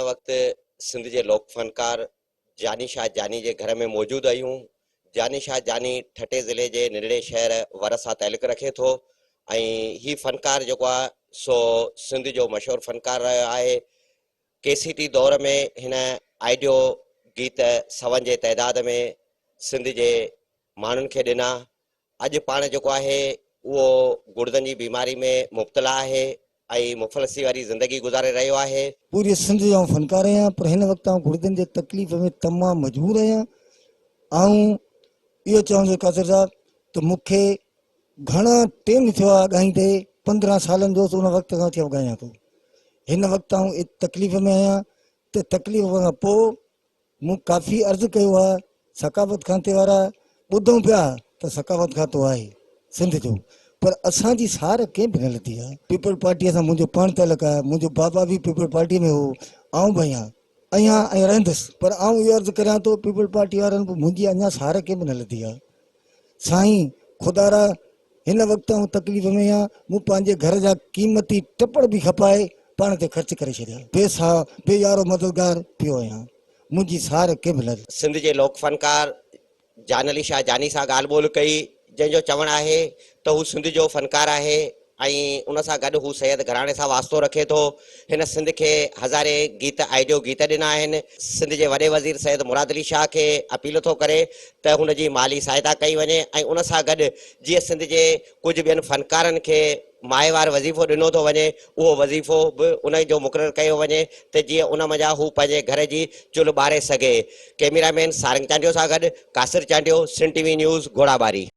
वक्त सिंध के लोक फनकार जानी शाह जानी के घर में मौजूद आयूं। जानी शाह जानी ठटे ज़िले के निड़े शहर वर सां ताल्लुक़ रखे थो। ही फनकार जो सो सिंध जो मशहूर फनकार रहा है। केसीटी दौर में हिन आइडियो गीत सवन के तइदाद में सिंध के माण्हुनि खे ॾिना। अॼु पाण जेको आहे उहो गुर्दनि जी बीमारी में मुब्तला है, मुफ़लसी वाली ज़िंदगी गुज़ारे रहियो आहे। पूरी सिंध जो फनकार आहियां, पर हिन वक्त गुर्दनि जे तकलीफ़ में तमाम मजबूर आहियां। इहो चवंदो कासर साहब तो मूंखे घणा टाइम थियो आहे ॻाईंदे, 15 सालनि जो उन वक्त खां थियो ॻायां थो। हिन वक्त तकलीफ़ में आहियां। तो तकलीफ़ खां पोइ मूं काफ़ी अर्ज़ु कयो आहे सकावत खाते वारा ॿुधूं पिया त सकावत खातो आहे सिंध जो, पर असांजी सार कंहिं बि न लथी आहे। पीपल पार्टीअ सां मुंहिंजो पाण तलक आहे। मुंहिंजो बाबा भी पीपल पार्टी में हो, आऊं बि आहियां ऐं रहंदुसि। पर आऊं इहो अर्ज़ु करियां थो पीपल पार्टी वारनि बि मुंहिंजी अञा सार कंहिं बि न लथी आहे। साईं खुदारा हिन वक्त तकलीफ़ में आहियां। मूं पंहिंजे घर जा क़ीमती टपड़ भी खपाए पाण ते ख़र्च करे छॾिया। बेसा बेयारो मददगार पियो आहियां। मुंहिंजी सार कंहिं बि न। सिंध के लोक फनकार जानली शाह जानी सां ॻाल्हि ॿोल कई, जंहिंजो चवणु आहे त हू सिंध जो फनकार आहे ऐं उन सां गॾु हू सैयद घराणे सां वास्तो रखे थो। हिन सिंध के हज़ारे गीत आइडियो गीत ॾिना आहिनि। सिंध जे वॾे वज़ीर सैयद मुराद अली शाह खे अपील थो करे त हुन जी माली सहायता कई वञे ऐं उन सां गॾु जीअं सिंध जे कुझु ॿियनि फनकारनि खे माहेवार वज़ीफ़ो ॾिनो थो वञे, उहो वज़ीफ़ो बि उन जो मुक़ररु कयो वञे त जीअं उन मज़ा हू पंहिंजे घर जी चुल्हि ॿारे सघे। कैमरामैन सारंग चांडियो सां गॾु कासिर चांडियो, सिंध टीवी न्यूज़, घोड़ाबारी।